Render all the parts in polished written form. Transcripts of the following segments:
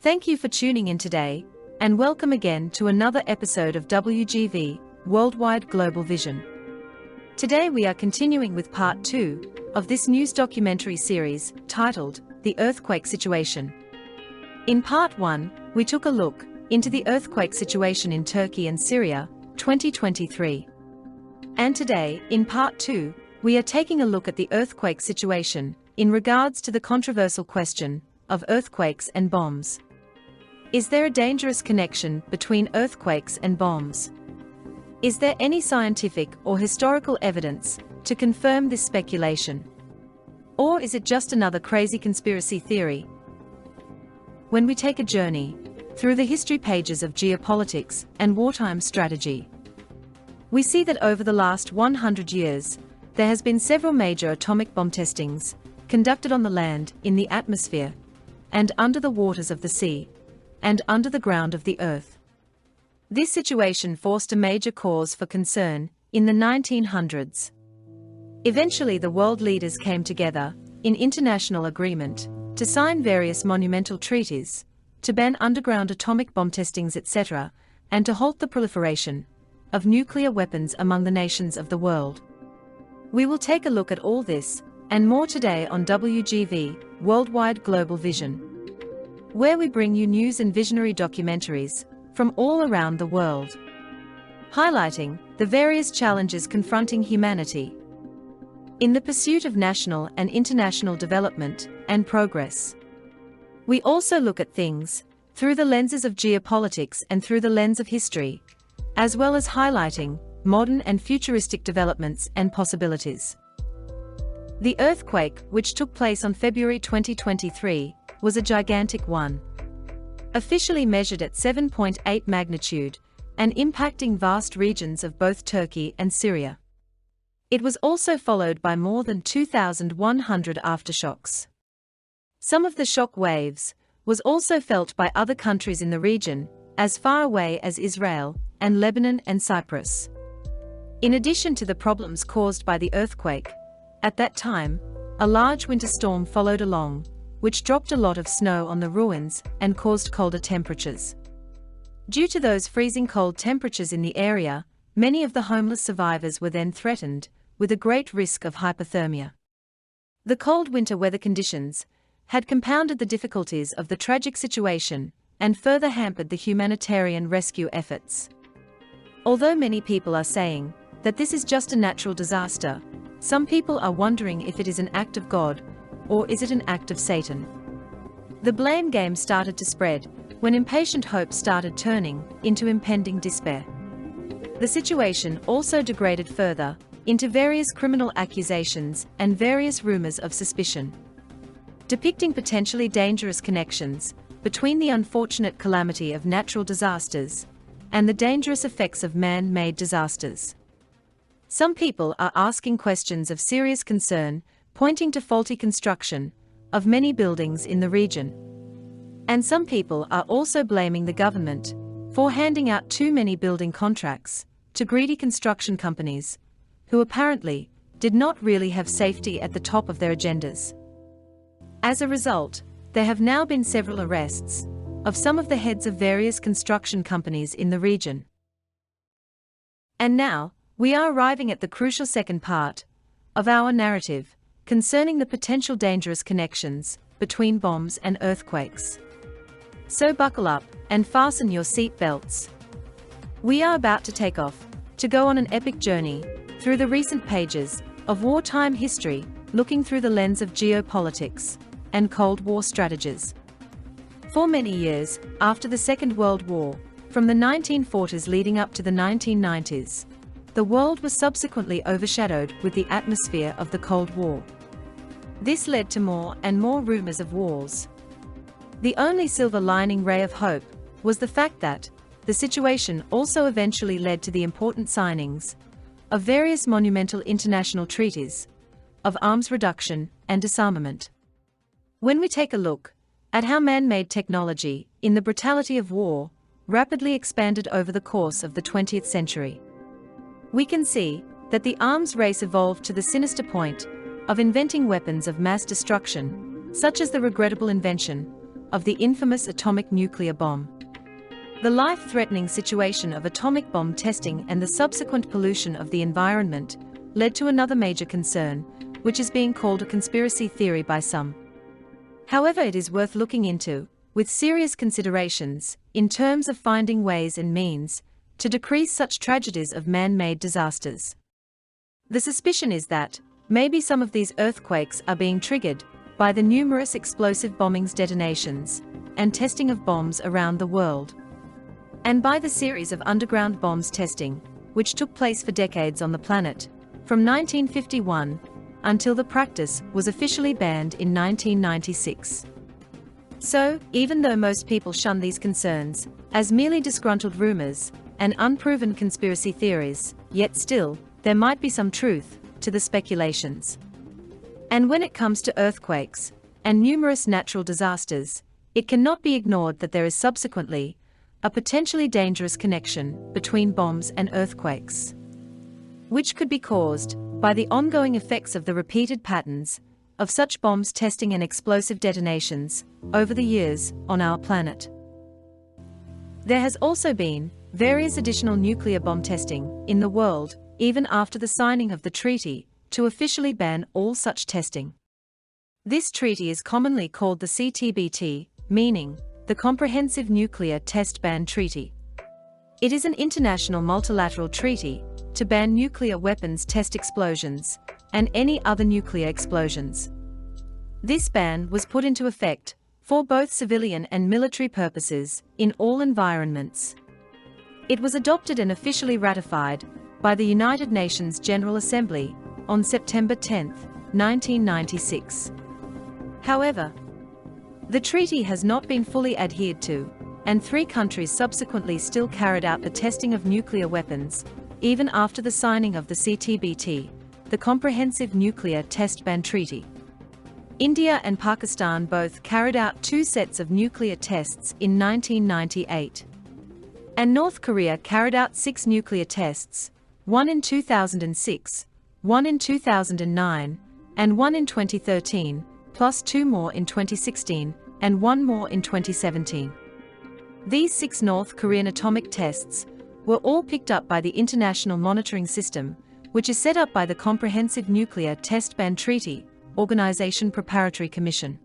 Thank you for tuning in today, and welcome again to another episode of W.G.V, Worldwide Global Vision. Today we are continuing with part 2 of this news documentary series titled The Earthquake Situation. In part 1, we took a look into the earthquake situation in Turkey and Syria, 2023. And today, in part 2, we are taking a look at the earthquake situation in regards to the controversial question of earthquakes and bombs. Is there a dangerous connection between earthquakes and bombs? Is there any scientific or historical evidence to confirm this speculation? Or is it just another crazy conspiracy theory? When we take a journey through the history pages of geopolitics and wartime strategy, we see that over the last 100 years, there has been several major atomic bomb testings conducted on the land, in the atmosphere, and under the waters of the sea, and under the ground of the earth. This situation forced a major cause for concern in the 1900s. Eventually the world leaders came together in international agreement to sign various monumental treaties to ban underground atomic bomb testings, etc., and to halt the proliferation of nuclear weapons among the nations of the world. We will take a look at all this and more today on W.G.V, Worldwide Global Vision, where we bring you news and visionary documentaries from all around the world, highlighting the various challenges confronting humanity in the pursuit of national and international development and progress. We also look at things through the lenses of geopolitics and through the lens of history, as well as highlighting modern and futuristic developments and possibilities. The earthquake, which took place on February 2023, was a gigantic one. Officially measured at 7.8 magnitude, and impacting vast regions of both Turkey and Syria. It was also followed by more than 2,100 aftershocks. Some of the shock waves was also felt by other countries in the region, as far away as Israel and Lebanon and Cyprus. In addition to the problems caused by the earthquake, at that time, a large winter storm followed along, which dropped a lot of snow on the ruins and caused colder temperatures. Due to those freezing cold temperatures in the area, many of the homeless survivors were then threatened with a great risk of hypothermia. The cold winter weather conditions had compounded the difficulties of the tragic situation and further hampered the humanitarian rescue efforts. Although many people are saying that this is just a natural disaster, some people are wondering if it is an act of God, or is it an act of Satan? The blame game started to spread when impatient hope started turning into impending despair. The situation also degraded further into various criminal accusations and various rumors of suspicion, depicting potentially dangerous connections between the unfortunate calamity of natural disasters and the dangerous effects of man-made disasters. Some people are asking questions of serious concern, pointing to faulty construction of many buildings in the region. And some people are also blaming the government for handing out too many building contracts to greedy construction companies, who apparently did not really have safety at the top of their agendas. As a result, there have now been several arrests of some of the heads of various construction companies in the region. And now, we are arriving at the crucial second part of our narrative concerning the potential dangerous connections between bombs and earthquakes. So buckle up and fasten your seat belts. We are about to take off to go on an epic journey through the recent pages of wartime history, looking through the lens of geopolitics and Cold War strategies. For many years after the Second World War, from the 1940s leading up to the 1990s, the world was subsequently overshadowed with the atmosphere of the Cold War. This led to more and more rumors of wars. The only silver lining ray of hope was the fact that the situation also eventually led to the important signings of various monumental international treaties of arms reduction and disarmament. When we take a look at how man-made technology, in the brutality of war, rapidly expanded over the course of the 20th century, we can see that the arms race evolved to the sinister point of inventing weapons of mass destruction, such as the regrettable invention of the infamous atomic nuclear bomb. The life-threatening situation of atomic bomb testing and the subsequent pollution of the environment led to another major concern, which is being called a conspiracy theory by some. However, it is worth looking into, with serious considerations, in terms of finding ways and means to decrease such tragedies of man-made disasters. The suspicion is that maybe some of these earthquakes are being triggered by the numerous explosive bombings, detonations, and testing of bombs around the world, and by the series of underground bombs testing, which took place for decades on the planet, from 1951 until the practice was officially banned in 1996. So, even though most people shun these concerns as merely disgruntled rumors and unproven conspiracy theories, yet still, there might be some truth to the speculations. And when it comes to earthquakes and numerous natural disasters, it cannot be ignored that there is subsequently a potentially dangerous connection between bombs and earthquakes, which could be caused by the ongoing effects of the repeated patterns of such bombs testing and explosive detonations over the years on our planet. There has also been various additional nuclear bomb testing in the world, even after the signing of the treaty to officially ban all such testing. This treaty is commonly called the CTBT, meaning the Comprehensive Nuclear Test Ban Treaty. It is an international multilateral treaty to ban nuclear weapons test explosions and any other nuclear explosions. This ban was put into effect for both civilian and military purposes in all environments. It was adopted and officially ratified by the United Nations General Assembly on September 10, 1996. However, the treaty has not been fully adhered to, and 3 countries subsequently still carried out the testing of nuclear weapons, even after the signing of the CTBT, the Comprehensive Nuclear Test Ban Treaty. India and Pakistan both carried out 2 sets of nuclear tests in 1998. And North Korea carried out 6 nuclear tests, 1 in 2006, 1 in 2009, and 1 in 2013, plus 2 more in 2016, and 1 more in 2017. These 6 North Korean atomic tests were all picked up by the International Monitoring System, which is set up by the Comprehensive Nuclear Test Ban Treaty Organization Preparatory Commission.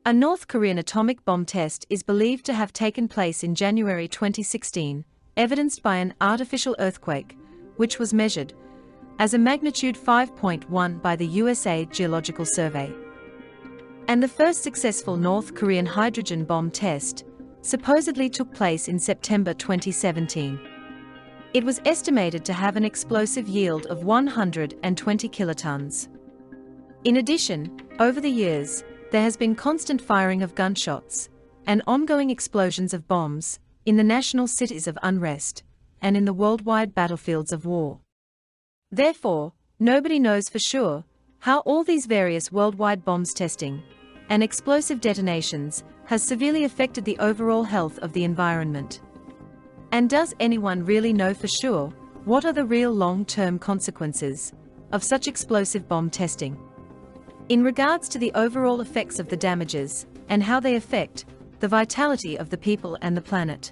A North Korean atomic bomb test is believed to have taken place in January 2016, evidenced by an artificial earthquake, which was measured as a magnitude 5.1 by the USA Geological Survey. And the first successful North Korean hydrogen bomb test supposedly took place in September 2017. It was estimated to have an explosive yield of 120 kilotons. In addition, over the years, there has been constant firing of gunshots and ongoing explosions of bombs in the national cities of unrest and in the worldwide battlefields of war. Therefore, nobody knows for sure how all these various worldwide bombs testing and explosive detonations has severely affected the overall health of the environment. And does anyone really know for sure what are the real long-term consequences of such explosive bomb testing? In regards to the overall effects of the damages and how they affect the vitality of the people and the planet.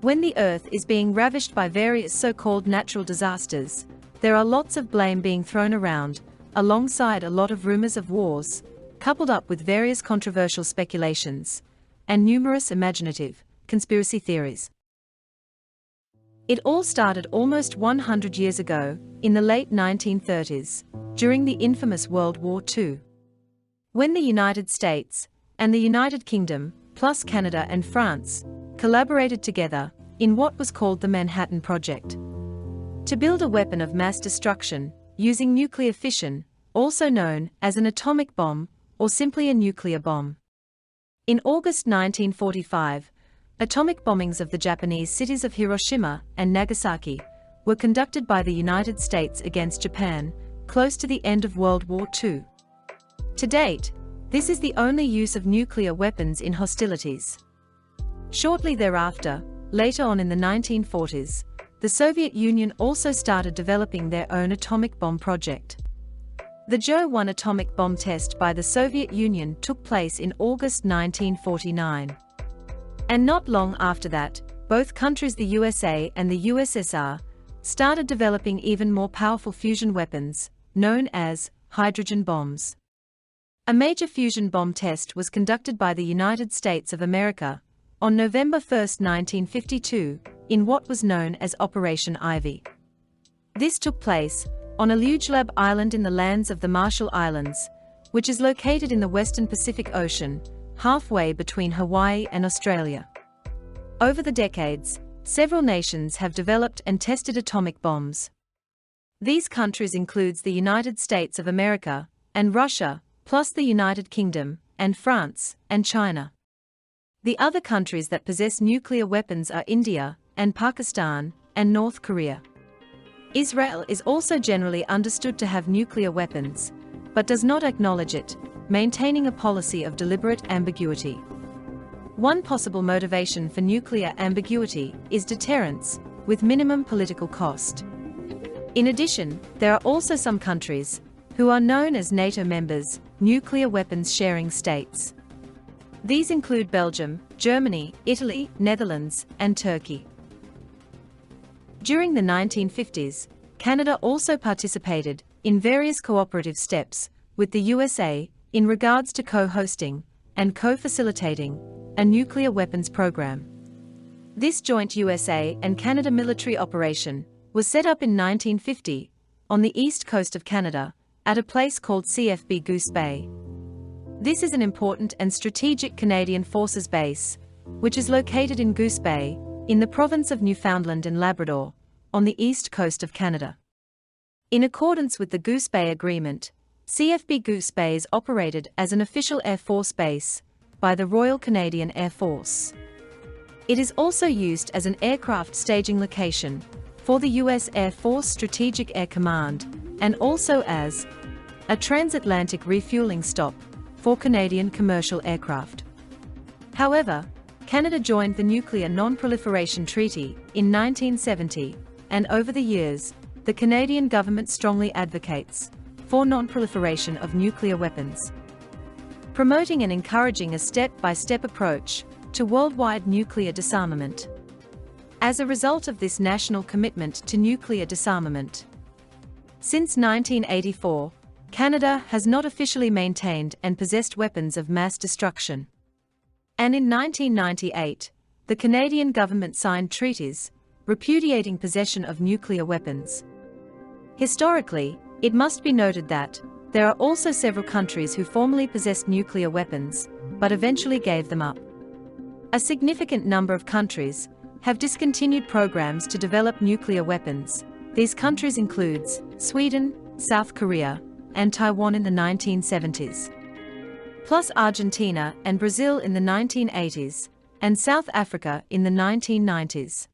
When the Earth is being ravished by various so-called natural disasters, there are lots of blame being thrown around, alongside a lot of rumors of wars, coupled up with various controversial speculations, and numerous imaginative conspiracy theories. It all started almost 100 years ago, in the late 1930s, during the infamous World War II, when the United States and the United Kingdom, plus Canada and France, collaborated together in what was called the Manhattan Project to build a weapon of mass destruction using nuclear fission, also known as an atomic bomb or simply a nuclear bomb. In August 1945, atomic bombings of the Japanese cities of Hiroshima and Nagasaki were conducted by the United States against Japan, close to the end of World War II. To date, this is the only use of nuclear weapons in hostilities. Shortly thereafter, later on in the 1940s, the Soviet Union also started developing their own atomic bomb project. The Geo-1 atomic bomb test by the Soviet Union took place in August 1949. And not long after that, both countries, the USA and the USSR, started developing even more powerful fusion weapons, known as hydrogen bombs. A major fusion bomb test was conducted by the United States of America on November 1, 1952, in what was known as Operation Ivy. This took place on Aleutian Island in the lands of the Marshall Islands, which is located in the western Pacific Ocean, halfway between Hawaii and Australia. Over the decades, several nations have developed and tested atomic bombs. These countries include the United States of America and Russia, plus the United Kingdom, and France, and China. The other countries that possess nuclear weapons are India, and Pakistan, and North Korea. Israel is also generally understood to have nuclear weapons, but does not acknowledge it, maintaining a policy of deliberate ambiguity. One possible motivation for nuclear ambiguity is deterrence, with minimum political cost. In addition, there are also some countries, who are known as NATO members, nuclear weapons sharing states. These include Belgium, Germany, Italy, Netherlands, and Turkey. During the 1950s, Canada also participated in various cooperative steps with the USA in regards to co-hosting and co-facilitating a nuclear weapons program. This joint USA and Canada military operation was set up in 1950 on the east coast of Canada at a place called CFB Goose Bay. This is an important and strategic Canadian Forces base, which is located in Goose Bay, in the province of Newfoundland and Labrador, on the east coast of Canada. In accordance with the Goose Bay Agreement, CFB Goose Bay is operated as an official Air Force base by the Royal Canadian Air Force. It is also used as an aircraft staging location for the U.S. Air Force Strategic Air Command, and also as a transatlantic refueling stop for Canadian commercial aircraft. However, Canada joined the Nuclear Non-Proliferation Treaty in 1970, and over the years, the Canadian government strongly advocates for non-proliferation of nuclear weapons, promoting and encouraging a step-by-step approach to worldwide nuclear disarmament. As a result of this national commitment to nuclear disarmament, since 1984, Canada has not officially maintained and possessed weapons of mass destruction. And in 1998, the Canadian government signed treaties repudiating possession of nuclear weapons. Historically, it must be noted that there are also several countries who formerly possessed nuclear weapons, but eventually gave them up. A significant number of countries have discontinued programs to develop nuclear weapons. These countries include Sweden, South Korea, and Taiwan in the 1970s, plus Argentina and Brazil in the 1980s, and South Africa in the 1990s.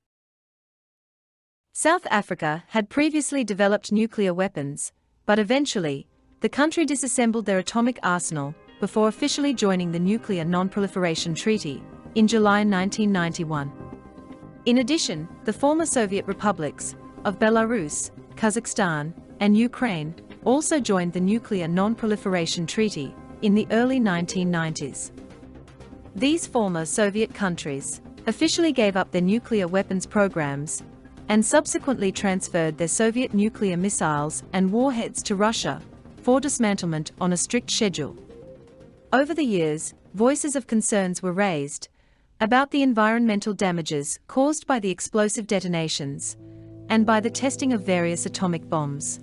South Africa had previously developed nuclear weapons, but eventually, the country disassembled their atomic arsenal before officially joining the Nuclear Non-Proliferation Treaty in July 1991. In addition, the former Soviet republics of Belarus, Kazakhstan, and Ukraine also joined the Nuclear Non-Proliferation Treaty in the early 1990s. These former Soviet countries officially gave up their nuclear weapons programs and subsequently transferred their Soviet nuclear missiles and warheads to Russia for dismantlement on a strict schedule. Over the years, voices of concerns were raised about the environmental damages caused by the explosive detonations and by the testing of various atomic bombs.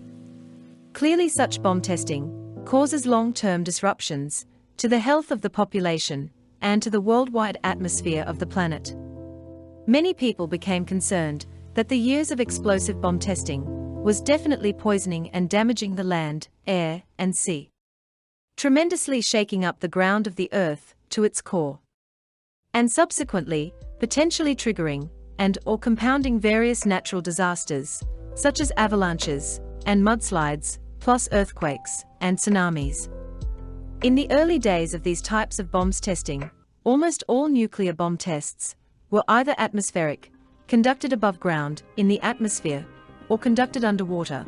Clearly, such bomb testing causes long-term disruptions to the health of the population and to the worldwide atmosphere of the planet. Many people became concerned that the years of explosive bomb testing was definitely poisoning and damaging the land, air, and sea, tremendously shaking up the ground of the Earth to its core, and subsequently, potentially triggering and/or compounding various natural disasters, such as avalanches and mudslides, plus earthquakes and tsunamis. In the early days of these types of bombs testing, almost all nuclear bomb tests were either atmospheric, conducted above ground in the atmosphere, or conducted underwater,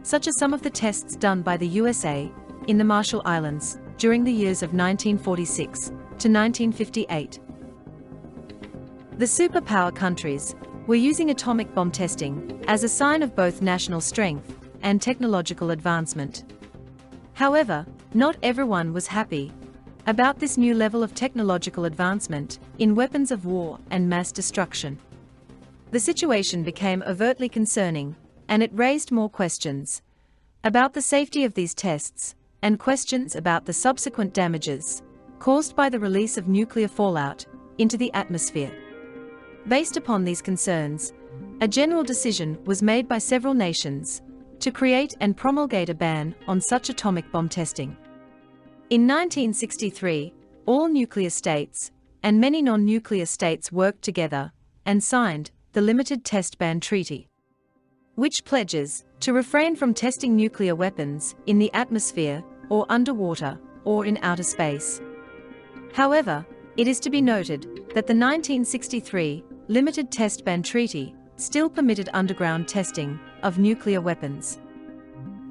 such as some of the tests done by the USA in the Marshall Islands during the years of 1946 to 1958. The superpower countries were using atomic bomb testing as a sign of both national strength and technological advancement. However, not everyone was happy about this new level of technological advancement in weapons of war and mass destruction. The situation became overtly concerning, and it raised more questions about the safety of these tests and questions about the subsequent damages caused by the release of nuclear fallout into the atmosphere. Based upon these concerns, a general decision was made by several nations to create and promulgate a ban on such atomic bomb testing. In 1963, all nuclear states and many non-nuclear states worked together and signed the Limited Test Ban Treaty, which pledges to refrain from testing nuclear weapons in the atmosphere or underwater or in outer space. However, it is to be noted that the 1963 Limited Test Ban Treaty still permitted underground testing of nuclear weapons.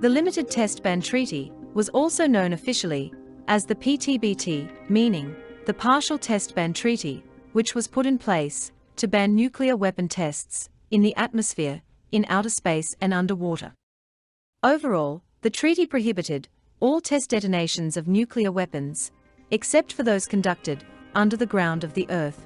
The Limited Test Ban Treaty was also known officially as the PTBT, meaning the Partial Test Ban Treaty, which was put in place to ban nuclear weapon tests in the atmosphere, in outer space and underwater. Overall, the treaty prohibited all test detonations of nuclear weapons, except for those conducted under the ground of the Earth.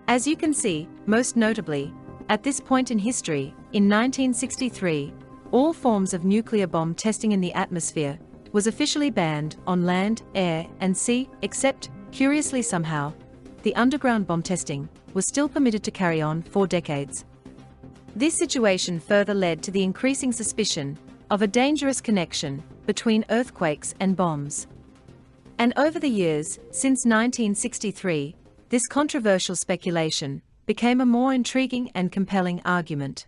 As you can see, most notably, at this point in history, in 1963, all forms of nuclear bomb testing in the atmosphere was officially banned on land, air, and sea, except, curiously somehow, the underground bomb testing was still permitted to carry on for decades. This situation further led to the increasing suspicion of a dangerous connection between earthquakes and bombs. And over the years, since 1963, this controversial speculation became a more intriguing and compelling argument.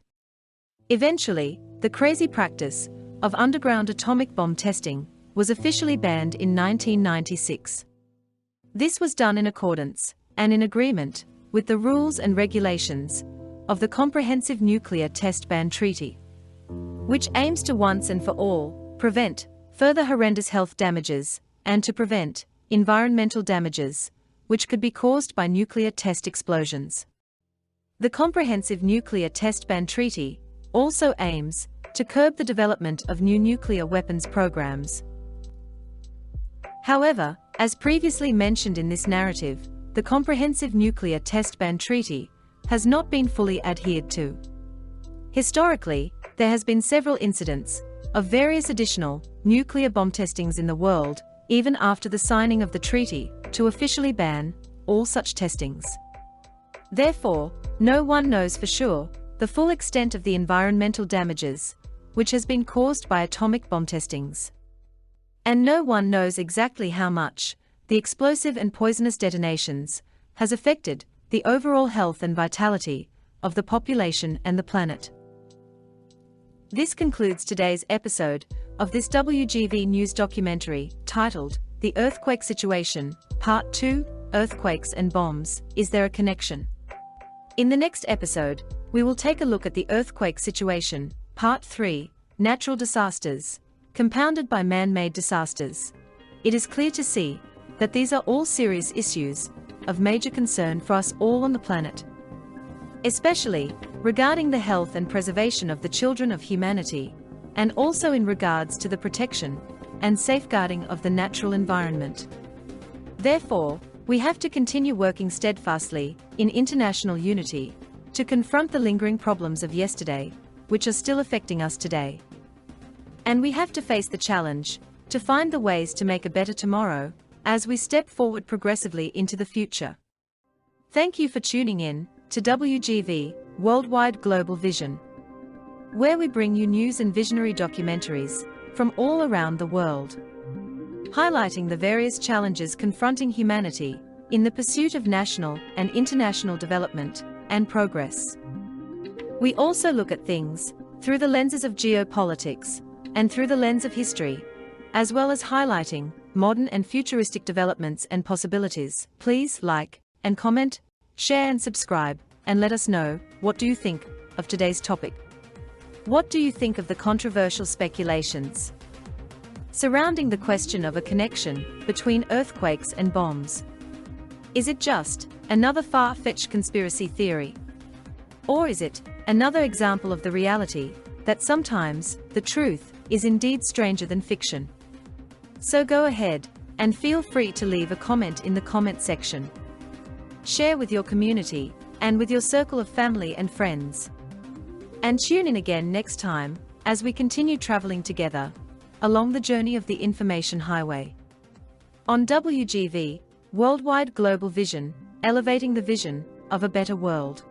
Eventually, the crazy practice of underground atomic bomb testing was officially banned in 1996. This was done in accordance and in agreement with the rules and regulations of the Comprehensive Nuclear Test Ban Treaty, which aims to once and for all prevent further horrendous health damages and to prevent environmental damages which could be caused by nuclear test explosions. The Comprehensive Nuclear Test Ban Treaty also aims to curb the development of new nuclear weapons programs. However, as previously mentioned in this narrative, the Comprehensive Nuclear Test Ban Treaty has not been fully adhered to. Historically, there has been several incidents of various additional nuclear bomb testings in the world, even after the signing of the treaty to officially ban all such testings. Therefore, no one knows for sure the full extent of the environmental damages which has been caused by atomic bomb testings. And no one knows exactly how much the explosive and poisonous detonations has affected the overall health and vitality of the population and the planet. This concludes today's episode of this W.G.V. news documentary titled The Earthquake Situation, Part 2, Earthquakes and Bombs, Is There a Connection? In the next episode, we will take a look at the earthquake situation, Part 3, Natural Disasters, compounded by man-made disasters. It is clear to see that these are all serious issues of major concern for us all on the planet, especially regarding the health and preservation of the children of humanity, and also in regards to the protection and safeguarding of the natural environment. Therefore, we have to continue working steadfastly in international unity to confront the lingering problems of yesterday, which are still affecting us today. And we have to face the challenge to find the ways to make a better tomorrow as we step forward progressively into the future. Thank you for tuning in to W.G.V. Worldwide Global Vision, where we bring you news and visionary documentaries from all around the world, highlighting the various challenges confronting humanity in the pursuit of national and international development and progress. We also look at things through the lenses of geopolitics and through the lens of history, as well as highlighting modern and futuristic developments and possibilities. Please like and comment, share and subscribe, and let us know what do you think of today's topic. What do you think of the controversial speculations surrounding the question of a connection between earthquakes and bombs? Is it just another far-fetched conspiracy theory? Or is it another example of the reality that sometimes the truth is indeed stranger than fiction? So go ahead and feel free to leave a comment in the comment section. Share with your community and with your circle of family and friends. And tune in again next time as we continue traveling together along the journey of the information highway. On W.G.V, Worldwide Global Vision, elevating the vision of a better world.